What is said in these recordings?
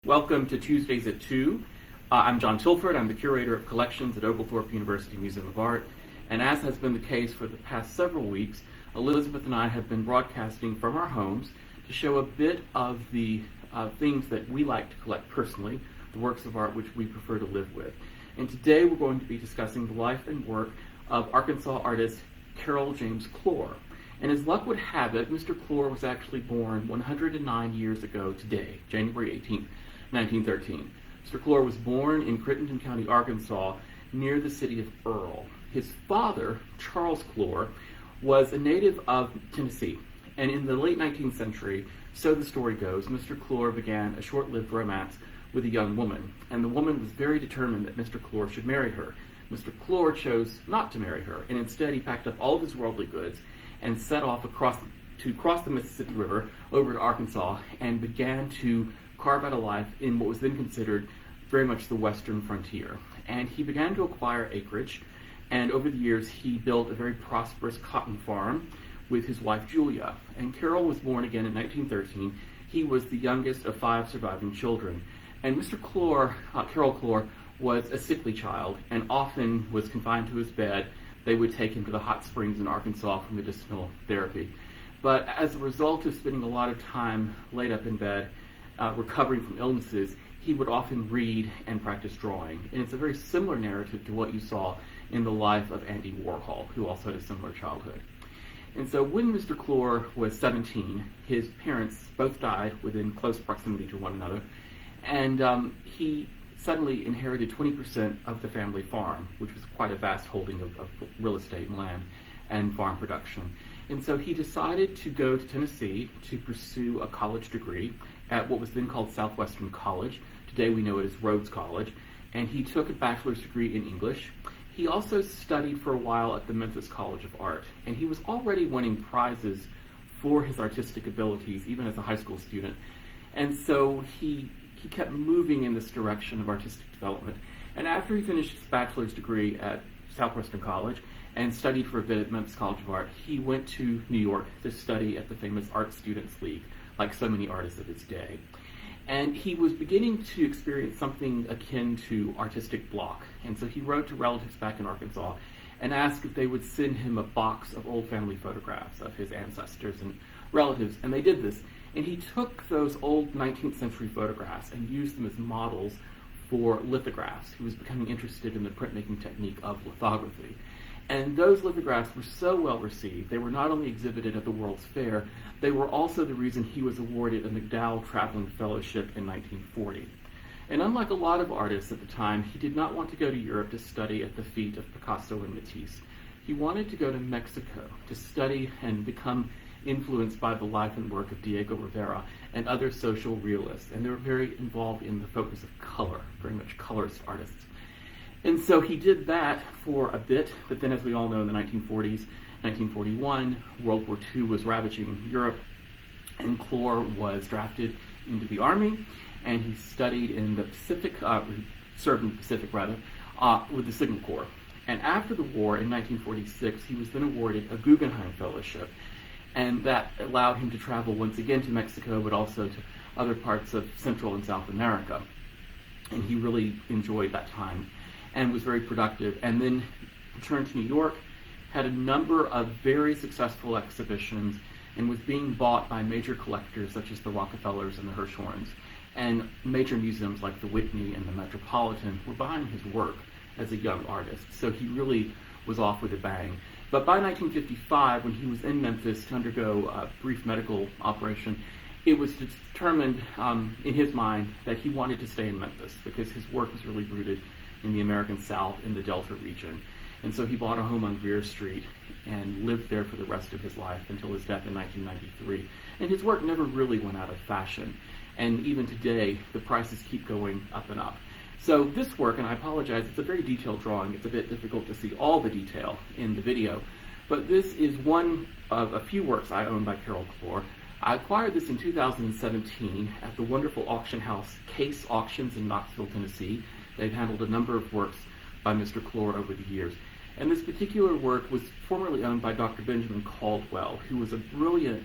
Welcome to Tuesdays at 2. I'm John Tilford. I'm the curator of collections at Oglethorpe University Museum of Art. And as has been the case for the past several weeks, Elizabeth and I have been broadcasting from our homes to show a bit of the things that we like to collect personally, the works of art which we prefer to live with. And today we're going to be discussing the life and work of Arkansas artist Carroll James Cloar. And as luck would have it, Mr. Cloar was actually born 109 years ago today, January 18th, 1913. Mr. Cloar was born in Crittenden County, Arkansas, near the city of Earl. His father, Charles Cloar, was a native of Tennessee, and in the late 19th century, so the story goes, Mr. Cloar began a short-lived romance with a young woman, and the woman was very determined that Mr. Cloar should marry her. Mr. Cloar chose not to marry her, and instead he packed up all of his worldly goods and set off to cross the Mississippi River over to Arkansas and began to carve out a life in what was then considered very much the western frontier. And he began to acquire acreage, and over the years he built a very prosperous cotton farm with his wife Julia. And Carroll was born again in 1913. He was the youngest of 5 surviving children. And Mr. Cloar, Carroll Cloar, was a sickly child and often was confined to his bed. They would take him to the hot springs in Arkansas for medicinal therapy. But as a result of spending a lot of time laid up in bed, recovering from illnesses, he would often read and practice drawing. And it's a very similar narrative to what you saw in the life of Andy Warhol, who also had a similar childhood. And so when Mr. Cloar was 17, his parents both died within close proximity to one another, and he suddenly inherited 20% of the family farm, which was quite a vast holding of real estate and land and farm production. And so he decided to go to Tennessee to pursue a college degree at what was then called Southwestern College. Today we know it as Rhodes College. And he took a bachelor's degree in English. He also studied for a while at the Memphis College of Art. And he was already winning prizes for his artistic abilities, even as a high school student. And so he kept moving in this direction of artistic development. And after he finished his bachelor's degree at Southwestern College and studied for a bit at Memphis College of Art, he went to New York to study at the famous Art Students League, like so many artists of his day. And he was beginning to experience something akin to artistic block. And so he wrote to relatives back in Arkansas and asked if they would send him a box of old family photographs of his ancestors and relatives. And they did this. And he took those old 19th century photographs and used them as models for lithographs. He was becoming interested in the printmaking technique of lithography. And those lithographs were so well received. They were not only exhibited at the World's Fair, they were also the reason he was awarded a McDowell Traveling Fellowship in 1940. And unlike a lot of artists at the time, he did not want to go to Europe to study at the feet of Picasso and Matisse. He wanted to go to Mexico to study and become influenced by the life and work of Diego Rivera and other social realists. And they were very involved in the focus of color, very much colorist artists. And so he did that for a bit, but then as we all know, in the 1940s, 1941, World War II was ravaging Europe, and Cloar was drafted into the Army, and he studied in the Pacific, served in the Pacific rather, with the Signal Corps. And after the war, in 1946, he was then awarded a Guggenheim Fellowship, and that allowed him to travel once again to Mexico, but also to other parts of Central and South America. And he really enjoyed that time and was very productive, and then returned to New York, had a number of very successful exhibitions, and was being bought by major collectors such as the Rockefellers and the Hirshhorns, and major museums like the Whitney and the Metropolitan were buying his work as a young artist. So he really was off with a bang. But by 1955, when he was in Memphis to undergo a brief medical operation, it was determined in his mind that he wanted to stay in Memphis because his work was really rooted in the American South, in the Delta region. And so he bought a home on Greer Street and lived there for the rest of his life until his death in 1993. And his work never really went out of fashion. And even today, the prices keep going up and up. So this work, and I apologize, it's a very detailed drawing. It's a bit difficult to see all the detail in the video. But this is one of a few works I own by Carroll Cloar. I acquired this in 2017 at the wonderful auction house Case Auctions in Knoxville, Tennessee. They've handled a number of works by Mr. Cloar over the years. And this particular work was formerly owned by Dr. Benjamin Caldwell, who was a brilliant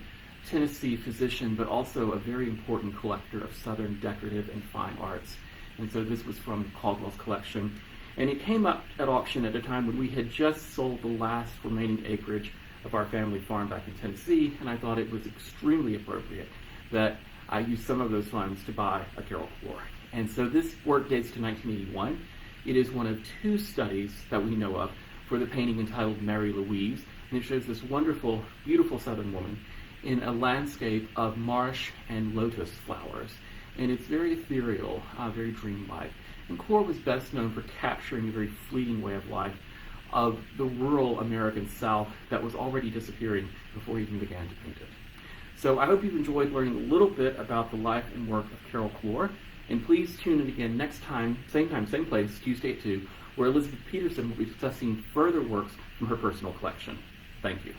Tennessee physician, but also a very important collector of Southern decorative and fine arts. And so this was from Caldwell's collection. And it came up at auction at a time when we had just sold the last remaining acreage of our family farm back in Tennessee, and I thought it was extremely appropriate that I use some of those funds to buy a Carroll Cloar. And so this work dates to 1981. It is one of two studies that we know of for the painting entitled Mary Louise, and it shows this wonderful, beautiful Southern woman in a landscape of marsh and lotus flowers. And it's very ethereal, very dreamlike. And Cloar was best known for capturing a very fleeting way of life of the rural American South that was already disappearing before he even began to paint it. So I hope you've enjoyed learning a little bit about the life and work of Carroll Cloar, and please tune in again next time, same place, Tuesday at 2, where Elizabeth Peterson will be discussing further works from her personal collection. Thank you.